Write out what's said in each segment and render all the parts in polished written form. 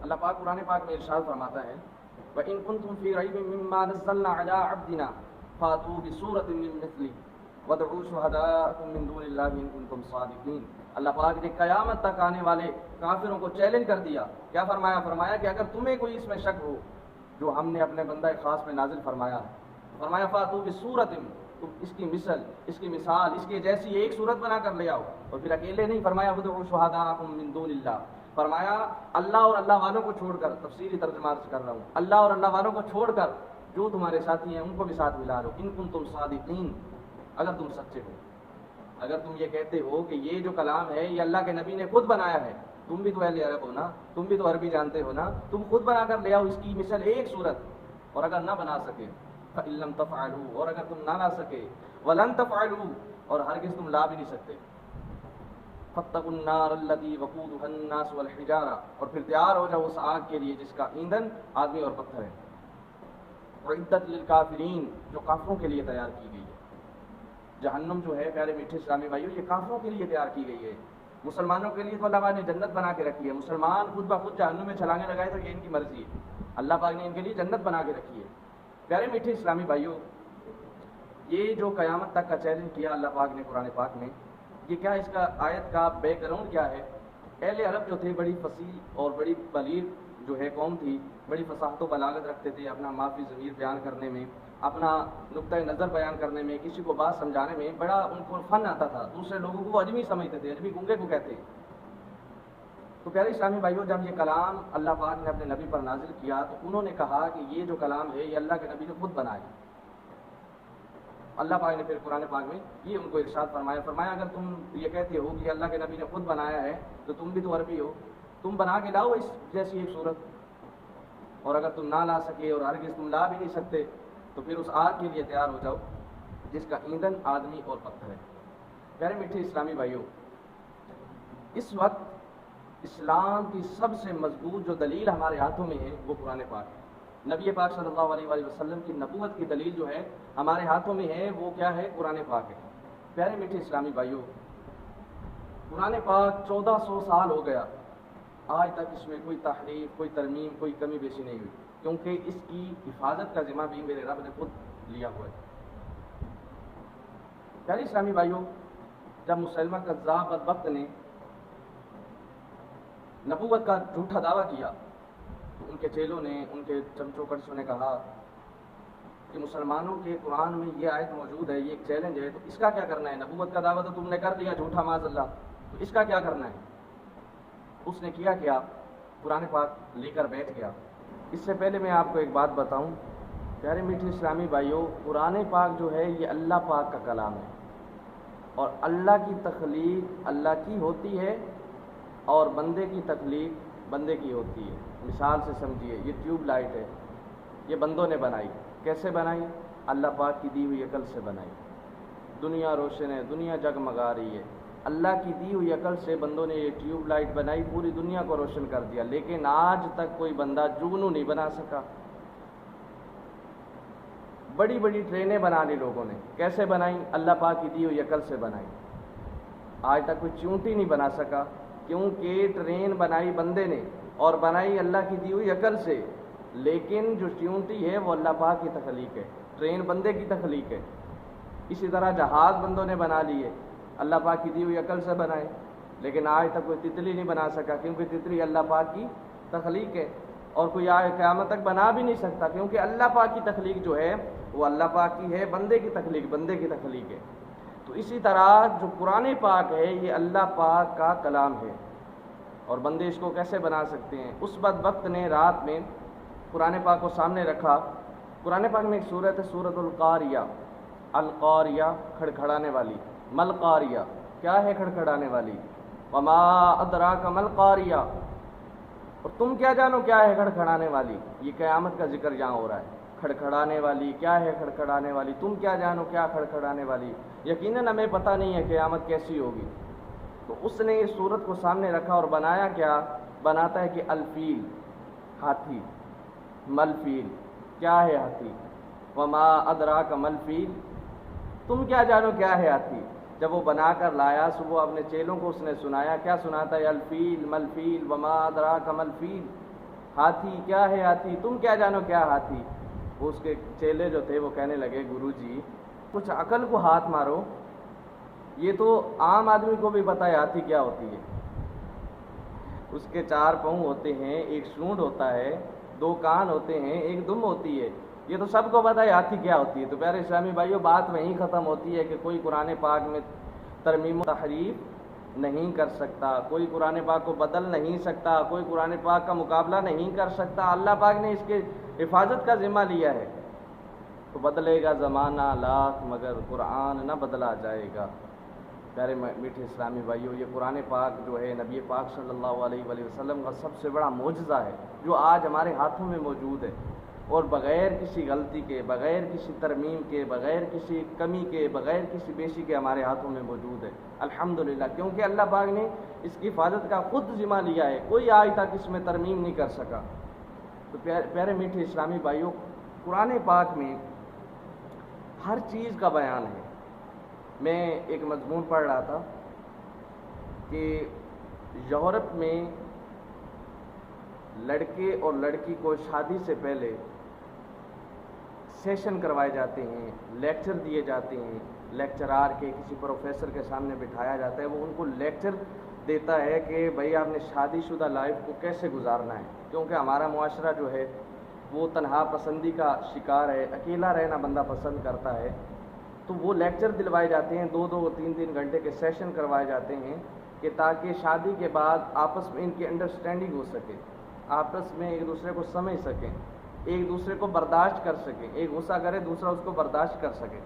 اللہ پاک قرآن پاک میں ارشاد فرماتا ہے وَإِن كُنتُم فِي رَيْبٍ مِّمَّا نَزَّلْنَا عَلَىٰ عَبْدِنَا فَأْتُوا بِسُورَةٍ مِّن مِّثْلِهِ وَادْعُوا شُهَدَاءَكُم مِّن دُونِ اللَّهِ إِن كُنتُم صَادِقِينَ۔ اللہ پاک نے قیامت تک آنے والے کافروں کو چیلنج کر دیا۔ کیا فرمایا؟ فرمایا کہ اگر تمہیں کوئی اس میں شک ہو جو ہم نے اپنے بندہ خاص میں نازل فرمایا ہے، فرمایا فَأْتُوا بِسُورَةٍ، تم اس کی مثل، اس کی مثال، اس کے جیسی ایک صورت بنا کر لے آؤ، اور پھر اکیلے نہیں، فرمایا وَادْعُوا شُهَدَاءَكُم مِّن دُونِ اللَّهِ، فرمایا اللہ اور اللہ والوں کو چھوڑ کر، تفسیری ترجمہ سے کر رہا ہوں، اللہ اور اللہ والوں کو چھوڑ کر جو تمہارے ساتھی ہیں ان کو بھی ساتھ ملا لو، ان کنتم صادقین، اگر تم سچے ہو، اگر تم یہ کہتے ہو کہ یہ جو کلام ہے یہ اللہ کے نبی نے خود بنایا ہے، تم بھی تو اہل عرب ہو نا، تم بھی تو عربی جانتے ہو نا، تم خود بنا کر لے آؤ اس کی مثل ایک صورت، اور اگر نہ بنا سکے فَإِن لَّمْ تَفْعَلُوا، اور اگر تم نہ لا سکے وَلَن تَفْعَلُوا، اور ہرگز تم لا بھی نہیں سکتے، فَاتَّقُوا النَّارَ الَّتِي وَقُودُهَا النَّاسُ وَالْحِجَارَةُ، اور پھر تیار ہو جاؤ اس آگ کے لیے جس کا ایندھن آدمی اور پتھر ہے، اعدت للکافرین، جو کافروں کے لیے تیار کی گئی ہے۔ جہنم جو ہے پیارے میٹھے اسلامی بھائیوں یہ کافروں کے لیے تیار کی گئی ہے، مسلمانوں کے لیے تو اللہ پاک نے جنت بنا کے رکھی ہے، مسلمان خود بخود جہنم میں چھلانگیں لگائے تو یہ ان کی مرضی ہے، اللہ پاک نے ان کے لیے جنت بنا کے رکھی ہے۔ پیارے میٹھے اسلامی بھائیوں، یہ جو قیامت تک کا چیلنج کیا اللہ پاک نے قرآن پاک میں، یہ کیا اس کا آیت کا بیک گراؤنڈ کیا ہے؟ اہل عرب جو تھے بڑی فصیح اور بڑی بلیغ جو ہے قوم تھی، بڑی فصاحت و بلاغت رکھتے تھے اپنا معافی ضمیر بیان کرنے میں، اپنا نقطۂ نظر بیان کرنے میں، کسی کو بات سمجھانے میں بڑا ان کو فن آتا تھا، دوسرے لوگوں کو وہ اجمی سمجھتے تھے، اجمی گونگے کو کہتے ہیں۔ تو پیارے اسلامی بھائیوں، جب یہ کلام اللہ پاک نے اپنے نبی پر نازل کیا تو انہوں نے کہا کہ یہ جو کلام ہے یہ اللہ کے نبی نے خود بنایا۔ اللہ پاک نے پھر قرآن پاک میں یہ ان کو ارشاد فرمایا اگر تم یہ کہتے ہو کہ اللہ کے نبی نے خود بنایا ہے تو تم بھی تو عربی ہو، تم بنا کے لاؤ اس جیسی ایک صورت، اور اگر تم نہ لا سکے اور ہرگز تم لا بھی نہیں سکتے تو پھر اس آگ کے لیے تیار ہو جاؤ جس کا ایندھن آدمی اور پتھر ہے۔ پیارے میٹھے اسلامی بھائیوں، اس وقت اسلام کی سب سے مضبوط جو دلیل ہمارے ہاتھوں میں ہے وہ قرآن پاک ہے۔ نبی پاک صلی اللہ علیہ وآلہ وسلم کی نبوت کی دلیل جو ہے ہمارے ہاتھوں میں ہے وہ کیا ہے؟ قرآن پاک ہے۔ پیارے میٹھے اسلامی بھائیوں، قرآن پاک 1400 سال ہو گیا، آج تک اس میں کوئی تحریف، کوئی ترمیم، کوئی کمی بیشی نہیں ہوئی، کیونکہ اس کی حفاظت کا ذمہ بھی میرے رب نے خود لیا ہوا ہے۔ پیارے اسلامی بھائیوں، جب مسلمہ کذاب بدبخت نے نبوت کا جھوٹا دعویٰ کیا تو ان کے چیلوں نے، ان کے چمچوں کڑچوں نے کہا کہ مسلمانوں کے قرآن میں یہ آیت موجود ہے، یہ ایک چیلنج ہے، تو اس کا کیا کرنا ہے؟ نبوت کا دعویٰ تو تم نے کر دیا جھوٹا معاذ اللہ، تو اس کا کیا کرنا ہے؟ اس نے کیا قرآن پاک لے کر بیٹھ گیا۔ اس سے پہلے میں آپ کو ایک بات بتاؤں، پیارے میٹھے اسلامی بھائیوں، قرآن پاک جو ہے یہ اللہ پاک کا کلام ہے، اور اللہ کی تخلیق اللہ کی ہوتی ہے اور بندے کی تخلیق بندے کی ہوتی ہے۔ مثال سے سمجھیے، یہ ٹیوب لائٹ ہے، یہ بندوں نے بنائی، کیسے بنائی؟ اللہ پاک کی دی ہوئی عقل سے بنائی۔ دنیا روشن ہے، دنیا جگمگا رہی ہے، اللہ کی دی ہوئی عقل سے بندوں نے یہ ٹیوب لائٹ بنائی، پوری دنیا کو روشن کر دیا، لیکن آج تک کوئی بندہ جگنو نہیں بنا سکا۔ بڑی بڑی ٹرینیں بنا لی لوگوں نے، کیسے بنائی؟ اللہ پاک کی دی ہوئی عقل سے بنائی۔ آج تک کوئی چونٹی نہیں بنا سکا، کیونکہ ٹرین بنائی بندے نے اور بنائی اللہ کی دی ہوئی عقل سے، لیکن جو چونٹی ہے وہ اللہ پاک کی تخلیق ہے، ٹرین بندے کی تخلیق ہے۔ اسی طرح جہاز بندوں نے بنا لیے، اللہ پاک کی دی ہوئی عقل سے بنائے، لیکن آج تک کوئی تتلی نہیں بنا سکا، کیونکہ تتلی اللہ پاک کی تخلیق ہے، اور کوئی آج قیامت تک بنا بھی نہیں سکتا، کیونکہ اللہ پاک کی تخلیق جو ہے وہ اللہ پاک کی ہے، بندے کی تخلیق بندے کی تخلیق ہے۔ تو اسی طرح جو قرآن پاک ہے یہ اللہ پاک کا کلام ہے، اور بندے اس کو کیسے بنا سکتے ہیں؟ اس بدبخت نے رات میں قرآن پاک کو سامنے رکھا۔ قرآن پاک میں ایک سورت ہے، سورۃ القاریہ، القاریہ کھڑکھڑانے والی، ملقاریہ کیا ہے؟ کھڑکھڑانے والی، وما ادراک ملقاریہ، اور تم کیا جانو کیا ہے کھڑکھڑانے والی؟ یہ قیامت کا ذکر یہاں ہو رہا ہے، کھڑکھڑانے والی کیا ہے؟ کھڑکھڑانے والی، تم کیا جانو کیا کھڑکھڑانے والی؟ یقیناً ہمیں پتہ نہیں ہے قیامت کیسی ہوگی۔ تو اس نے اس صورت کو سامنے رکھا اور بنایا کیا؟ بناتا ہے کہ الفیل، ہاتھی، ملفیل کیا ہے؟ ہاتھی، وما ادراک ملفیل، تم کیا جانو کیا ہے ہاتھی؟ جب وہ بنا کر لایا صبح اپنے چیلوں کو اس نے سنایا، کیا سناتا ہے؟ الفیل ملفیل وما ادراک ملفیل، ہاتھی کیا ہے ہاتھی، تم کیا جانو کیا ہاتھی۔ وہ اس کے چیلے جو تھے وہ کہنے لگے گرو جی کچھ عقل کو ہاتھ مارو، یہ تو عام آدمی کو بھی پتہ ہے ہاتھی کیا ہوتی ہے۔ اس کے 4 پاؤں ہوتے ہیں، ایک سونڈ ہوتا ہے، 2 کان ہوتے ہیں، ایک دم ہوتی ہے، یہ تو سب کو پتہ ہے ہاتھی کیا ہوتی ہے۔ تو پیارے اسلامی بھائیوں بات وہیں ختم ہوتی ہے کہ کوئی قرآن پاک میں ترمیم و تحریف نہیں کر سکتا، کوئی قرآن پاک کو بدل نہیں سکتا، کوئی قرآن پاک کا مقابلہ نہیں کر سکتا۔ اللہ پاک نے اس کے حفاظت کا ذمہ لیا ہے۔ تو بدلے گا زمانہ لاکھ مگر قرآن نہ بدلا جائے گا۔ پیارے میٹھے اسلامی بھائیوں، یہ قرآن پاک جو ہے نبی پاک صلی اللہ علیہ وآلہ وسلم کا سب سے بڑا معجزہ ہے جو آج ہمارے ہاتھوں میں موجود ہے، اور بغیر کسی غلطی کے، بغیر کسی ترمیم کے، بغیر کسی کمی کے، بغیر کسی بیشی کے ہمارے ہاتھوں میں موجود ہے الحمدللہ، کیونکہ اللہ پاک نے اس کی حفاظت کا خود ذمہ لیا ہے، کوئی آج تک اس میں ترمیم نہیں کر سکا۔ تو پیارے میٹھے اسلامی بھائیوں، قرآن پاک میں ہر چیز کا بیان ہے۔ میں ایک مضمون پڑھ رہا تھا کہ یورپ میں لڑکے اور لڑکی کو شادی سے پہلے سیشن کروائے جاتے ہیں، لیکچر دیے جاتے ہیں، لیکچرار کے کسی پروفیسر کے سامنے بٹھایا جاتا ہے، وہ ان کو لیکچر دیتا ہے کہ بھئی آپ نے شادی شدہ لائف کو کیسے گزارنا ہے، کیونکہ ہمارا معاشرہ جو ہے وہ تنہا پسندی کا شکار ہے، اکیلا رہنا بندہ پسند کرتا ہے۔ تو وہ لیکچر دلوائے جاتے ہیں، 2-2 3-3 گھنٹے کے سیشن کروائے جاتے ہیں کہ تاکہ شادی کے بعد آپس میں ان کی انڈرسٹینڈنگ ہو سکے، آپس میں ایک دوسرے کو سمجھ سکیں، ایک دوسرے کو برداشت کر سکیں، ایک غصہ کرے دوسرا اس کو برداشت کر سکے۔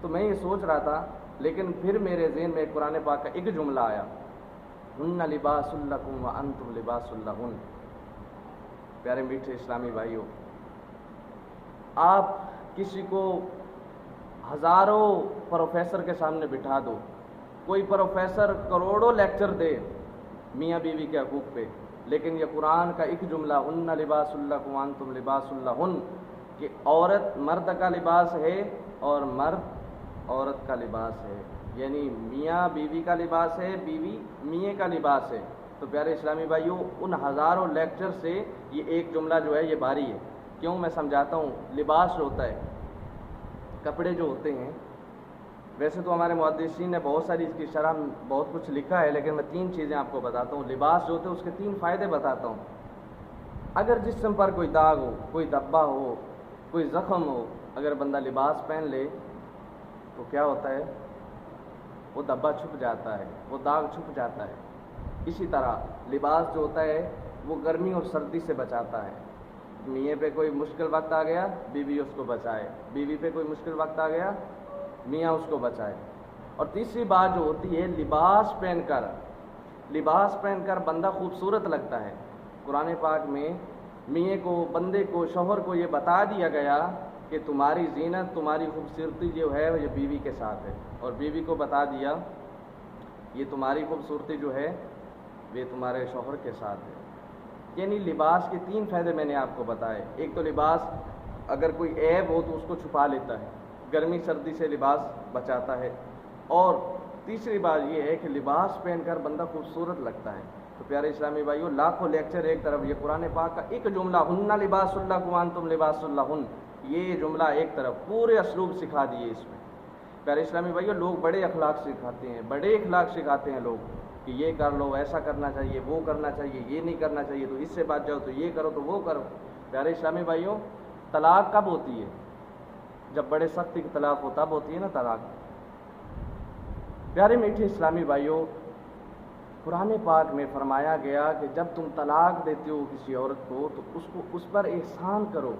تو میں یہ سوچ رہا تھا، لیکن پھر میرے ذہن میں قرآن پاک کا ایک جملہ آیا، ہن لباس لکم وانتم لباس لہن۔ پیارے میٹھے اسلامی بھائیوں، آپ کسی کو ہزاروں پروفیسر کے سامنے بٹھا دو، کوئی پروفیسر کروڑوں لیکچر دے میاں بیوی کے حقوق پہ، لیکن یہ قرآن کا ایک جملہ ہن لباس لکم وانتم لباس لہن، کہ عورت مرد کا لباس ہے اور مرد عورت کا لباس ہے، یعنی میاں بیوی کا لباس ہے، بیوی میاں کا لباس ہے۔ تو پیارے اسلامی بھائیوں، ان ہزاروں لیکچر سے یہ ایک جملہ جو ہے یہ بھاری ہے۔ کیوں؟ میں سمجھاتا ہوں۔ لباس جو ہوتا ہے، کپڑے جو ہوتے ہیں، ویسے تو ہمارے محدثین نے بہت ساری اس کی شرح بہت کچھ لکھا ہے، لیکن میں 3 چیزیں آپ کو بتاتا ہوں۔ لباس جو ہوتے ہیں اس کے 3 فائدے بتاتا ہوں۔ اگر جسم پر کوئی داغ ہو، کوئی دھبا ہو، کوئی زخم ہو، اگر بندہ لباس پہن لے تو کیا ہوتا ہے؟ وہ دھبا چھپ جاتا ہے، وہ داغ چھپ جاتا ہے۔ اسی طرح لباس جو ہوتا ہے وہ گرمی اور سردی سے بچاتا ہے۔ میاں پہ کوئی مشکل وقت آ گیا، بیوی اس کو بچائے، بیوی پہ کوئی مشکل وقت آ گیا، میاں اس کو بچائے۔ اور تیسری بات جو ہوتی ہے، لباس پہن کر بندہ خوبصورت لگتا ہے۔ قرآن پاک میں میاں کو، بندے کو، شوہر کو یہ بتا دیا گیا کہ تمہاری زینت، تمہاری خوبصورتی جو ہے یہ بیوی کے ساتھ ہے، اور بیوی کو بتا دیا یہ تمہاری خوبصورتی جو ہے یہ تمہارے شوہر کے ساتھ ہے۔ یعنی لباس کے 3 فائدے میں نے آپ کو بتائے۔ ایک تو لباس اگر کوئی عیب ہو تو اس کو چھپا لیتا ہے، گرمی سردی سے لباس بچاتا ہے، اور تیسری بات یہ ہے کہ لباس پہن کر بندہ خوبصورت لگتا ہے۔ تو پیارے اسلامی بھائیوں، لاکھوں لیکچر ایک طرف، یہ قرآن پاک کا ایک جملہ ہن لباس لکم وانتم لباس لہن، یہ جملہ ایک طرف، پورے اسلوب سکھا دیے اس میں۔ پیارے اسلامی بھائیوں، لوگ بڑے اخلاق سکھاتے ہیں، بڑے اخلاق سکھاتے ہیں لوگ کہ یہ کر لو، ایسا کرنا چاہیے، وہ کرنا چاہیے، یہ نہیں کرنا چاہیے، تو اس سے بات جاؤ، تو یہ کرو تو وہ کرو۔ پیارے اسلامی بھائیوں، طلاق کب ہوتی ہے؟ جب بڑے سخت اختلاف ہو تب ہوتی ہے نا طلاق۔ پیارے میٹھے اسلامی بھائیوں، قرآن پاک میں فرمایا گیا کہ جب تم طلاق دیتے ہو کسی عورت کو تو اس پر احسان کرو۔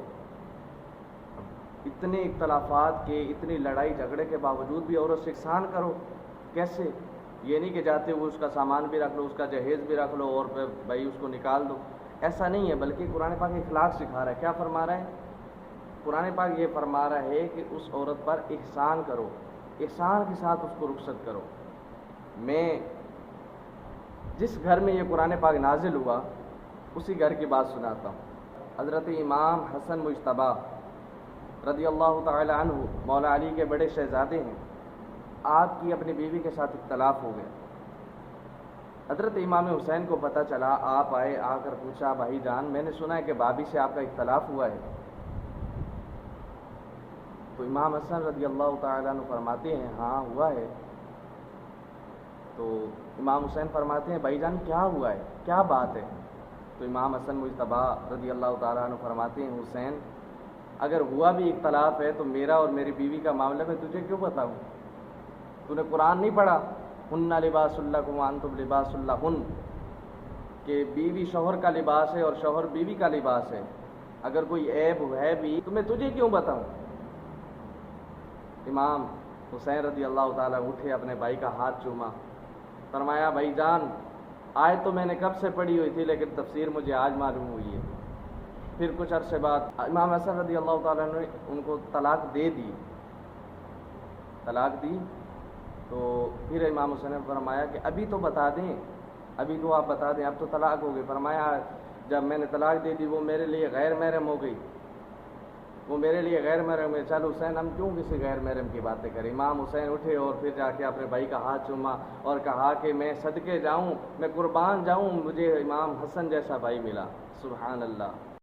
اتنے اختلافات کے، اتنی لڑائی جھگڑے کے باوجود بھی عورت سے احسان کرو۔ کیسے؟ یہ نہیں کہ جاتے ہوئے اس کا سامان بھی رکھ لو، اس کا جہیز بھی رکھ لو اور پھر بھائی اس کو نکال دو، ایسا نہیں ہے، بلکہ قرآن پاک اخلاق سکھا رہا ہے۔ کیا فرما رہا ہے؟ قرآن پاک یہ فرما رہا ہے کہ اس عورت پر احسان کرو، احسان کے ساتھ اس کو رخصت کرو۔ میں جس گھر میں یہ قرآن پاک نازل ہوا اسی گھر کی بات سناتا ہوں۔ حضرت امام حسن مجتبیٰ رضی اللہ تعالی عنہ، مولا علی کے بڑے شہزادے ہیں، آپ کی اپنی بیوی کے ساتھ اختلاف ہو گیا۔ حضرت امام حسین کو پتہ چلا، آپ آئے، آ کر پوچھا بھائی جان میں نے سنا ہے کہ بابی سے آپ کا اختلاف ہوا ہے۔ تو امام حسن رضی اللہ تعالیٰ عنہ فرماتے ہیں ہاں ہوا ہے۔ تو امام حسین فرماتے ہیں بھائی جان کیا ہوا ہے، کیا بات ہے؟ تو امام حسن مجتبیٰ رضی اللہ تعالیٰ عنہ فرماتے ہیں حسین اگر ہوا بھی اختلاف ہے تو میرا اور میری بیوی کا معاملہ میں تجھے کیوں بتاؤں؟ تو نے قرآن نہیں پڑھا ہن لباس لکم وانتم لباس لہن، کہ بیوی شوہر کا لباس ہے اور شوہر بیوی کا لباس ہے، اگر کوئی عیب ہے بھی تو میں تجھے کیوں بتاؤں؟ امام حسین رضی اللہ تعالیٰ اٹھے، اپنے بھائی کا ہاتھ چوما، فرمایا بھائی جان آیت تو میں نے کب سے پڑھی ہوئی تھی لیکن تفسیر مجھے آج معلوم ہوئی ہے۔ پھر کچھ عرصے بعد امام حسن رضی اللہ تعالیٰ نے ان کو طلاق دے دی، طلاق دی۔ تو پھر امام حسین نے فرمایا کہ ابھی تو بتا دیں، ابھی تو آپ بتا دیں، اب تو طلاق ہو گئی۔ فرمایا جب میں نے طلاق دے دی وہ میرے لیے غیر محرم ہو گئی، وہ میرے لیے غیر محرم ہے، چل حسین ہم کیوں کسی غیر محرم کی باتیں کریں۔ امام حسین اٹھے اور پھر جا کے اپنے بھائی کا ہاتھ چوما اور کہا کہ میں صدقے جاؤں، میں قربان جاؤں، مجھے امام حسن جیسا بھائی ملا۔ سبحان اللہ۔